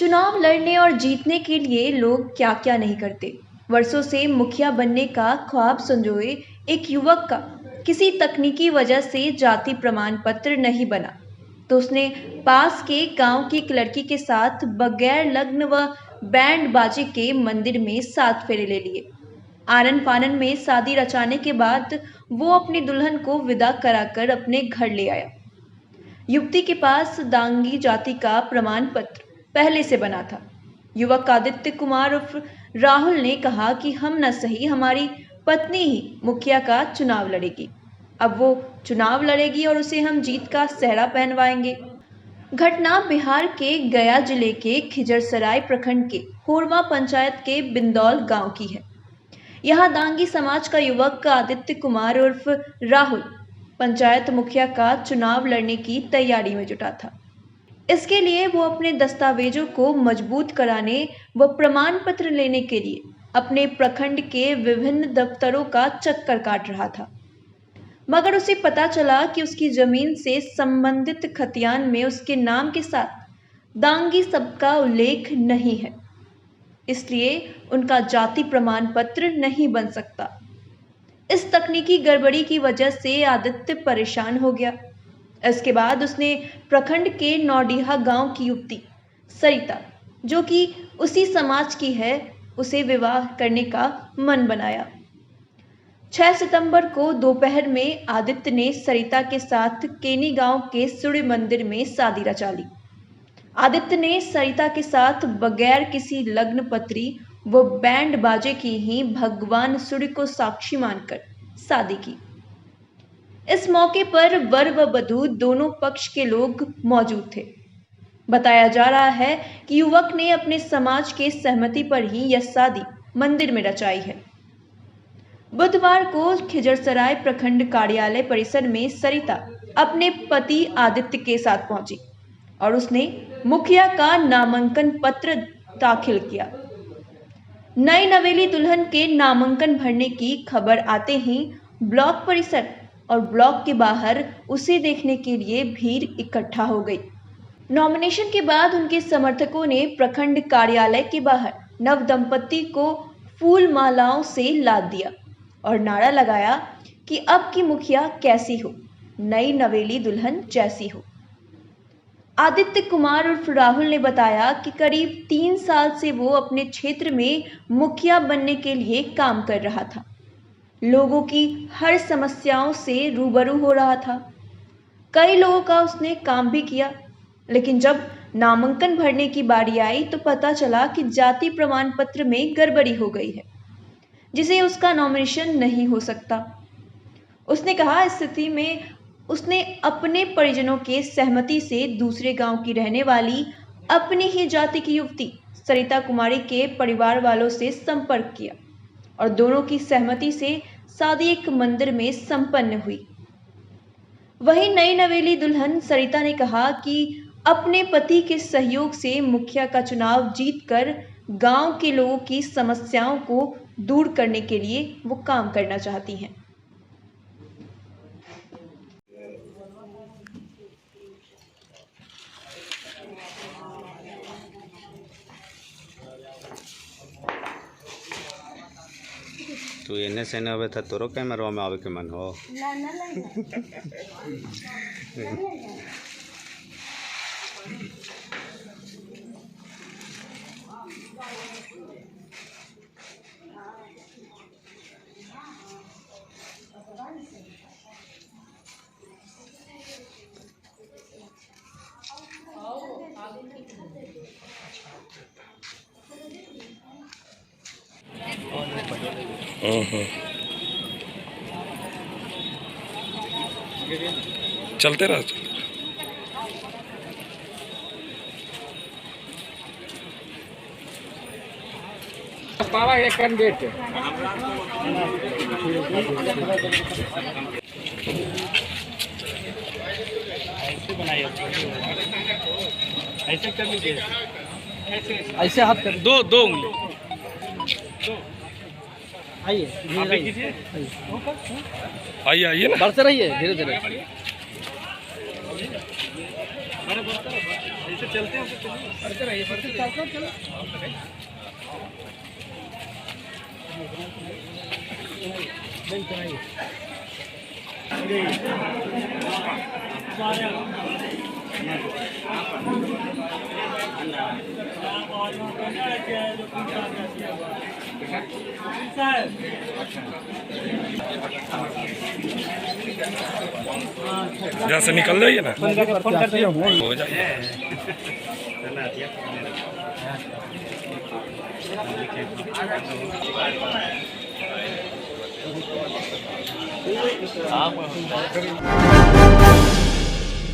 चुनाव लड़ने और जीतने के लिए लोग क्या क्या नहीं करते। वर्षों से मुखिया बनने का ख्वाब संजोए एक युवक का किसी तकनीकी वजह से जाति प्रमाण पत्र नहीं बना, तो उसने पास के गांव की एक लड़की के साथ बगैर लग्न व बैंड बाजे के मंदिर में 7 फेरे ले लिए। आनन फानन में शादी रचाने के बाद वो अपनी दुल्हन को विदा कराकर अपने घर ले आया। युवती के पास दांगी जाति का प्रमाण पत्र पहले से बना था। युवक आदित्य कुमार उर्फ राहुल ने कहा कि हम न सही, हमारी पत्नी ही मुखिया का चुनाव लड़ेगी। अब वो चुनाव लड़ेगी और उसे हम जीत का सेहरा पहनवाएंगे। घटना बिहार के गया जिले के खिजरसराय प्रखंड के होरवा पंचायत के बिंदौल गांव की है। यहाँ दांगी समाज का युवक आदित्य कुमार उर्फ राहुल पंचायत मुखिया का चुनाव लड़ने की तैयारी में जुटा था। इसके लिए वो अपने दस्तावेजों को मजबूत कराने व प्रमाण पत्र लेने के लिए अपने प्रखंड के विभिन्न दफ्तरों का चक्कर काट रहा था, मगर उसे पता चला कि उसकी जमीन से संबंधित खतियान में उसके नाम के साथ दांगी सब का उल्लेख नहीं है, इसलिए उनका जाति प्रमाण पत्र नहीं बन सकता। इस तकनीकी गड़बड़ी की वजह से आदित्य परेशान हो गया। इसके बाद उसने प्रखंड के नौडीहा गांव की युवती सरिता, जो कि उसी समाज की है, उसे विवाह करने का मन बनाया। 6 सितंबर को दोपहर में आदित्य ने सरिता के साथ केनी गांव के सूर्य मंदिर में शादी रचा ली। आदित्य ने सरिता के साथ बगैर किसी लग्न पत्री व बैंड बाजे की ही भगवान सूर्य को साक्षी मानकर शादी की। इस मौके पर वर व वधू दोनों पक्ष के लोग मौजूद थे। बताया जा रहा है कि युवक ने अपने समाज के सहमति पर ही यह शादी मंदिर में रचाई है। बुधवार को खिजरसराय प्रखंड कार्यालय परिसर में सरिता अपने पति आदित्य के साथ पहुंची और उसने मुखिया का नामांकन पत्र दाखिल किया। नई नवेली दुल्हन के नामांकन भरने की खबर आते ही ब्लॉक परिसर और ब्लॉक के बाहर उसे देखने के लिए भीड़ इकट्ठा हो गई। नॉमिनेशन के बाद उनके समर्थकों ने प्रखंड कार्यालय के बाहर नव दंपति को फूल मालाओं से लाद दिया और नारा लगाया कि अब की मुखिया कैसी हो, नई नवेली दुल्हन जैसी हो। आदित्य कुमार उर्फ राहुल ने बताया कि करीब 3 साल से वो अपने क्षेत्र में मुखिया बनने के लिए काम कर रहा था। लोगों की हर समस्याओं से रूबरू हो रहा था। कई लोगों का उसने काम भी किया, लेकिन जब नामांकन भरने की बारी आई तो पता चला कि जाति प्रमाण पत्र में गड़बड़ी हो गई है, जिसे उसका नॉमिनेशन नहीं हो सकता। उसने कहा, इस स्थिति में उसने अपने परिजनों के सहमति से दूसरे गांव की रहने वाली अपनी ही जाति की युवती सरिता कुमारी के परिवार वालों से संपर्क किया और दोनों की सहमति से शादी एक मंदिर में संपन्न हुई। वहीं नई नवेली दुल्हन सरिता ने कहा कि अपने पति के सहयोग से मुखिया का चुनाव जीतकर गांव के लोगों की समस्याओं को दूर करने के लिए वो काम करना चाहती हैं। तू एने से आवे था तोरो कैमरा में आवे के मन हो ना ना चलते रहो। पावा एक कैंडिडेट ऐसे बनाइए, ऐसे कर लीजिए, ऐसे हाथ कर, दो उंगली, आइए आइए ना, बढ़ते रहिए धीरे धीरे। चलते हैं पढ़ते रहिए चलो यहाँ से निकल जाइए ना, फोन करते हैं हो जाइए। आप